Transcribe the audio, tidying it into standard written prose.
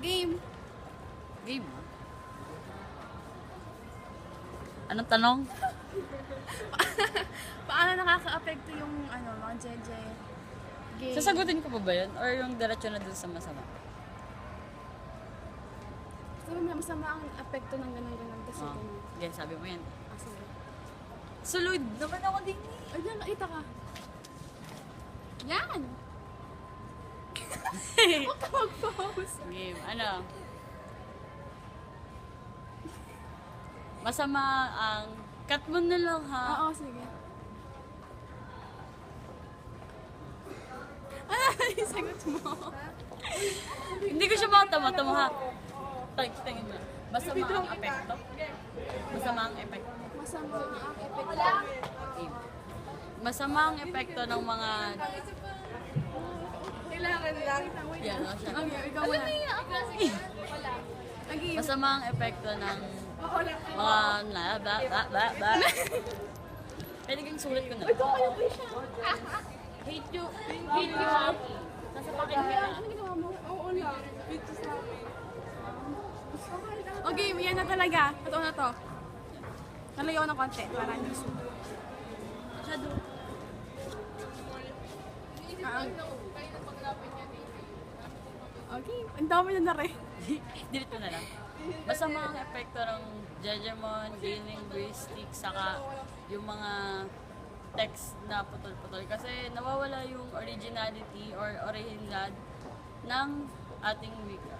game. Game. Anong tanong? Paano nakaka-apekto yung mga jeje? Game. Sasagutin ko pa ba yun? Or yung diretso na dun sa masama? Sabi mo, masama ang apekto ng ganun-ganun kasi Oh. ganun. Yan, sabi mo yan. Ah, sige. Sulod naman ako din eh. Ay, diyan, nakita ka. Yan! Huwag ka mag-pause. Game. Ano? Masama ang... Cut mo na lang ha. Oo, sige. Ano yung sagot mo? Hindi ko siya makatama ha. Tingin mo. Masama ang epekto. Masama ang epekto. Masama ang apekto. Game. Masama ang epekto ng mga... Kailangan lang. Yan, no, siya. Okay, ikaw muna. Okay. Masama ang epekto ng mga bla. Pwede kang sulat ko na. Hate you. Nasa pakinggan. Ano ginawa mo? Oo lang. Dito sa amin. Okay, yan na talaga. Totoo na to. Nalayo ng konti para hindi sumo. Masyado. Okay, ang dami na rin. Delete ko na lang. Masama ang epekto ng Jejemon, gay linguistics, saka yung mga text na putol-putol. Kasi nawawala yung originality or originalidad ng ating wika.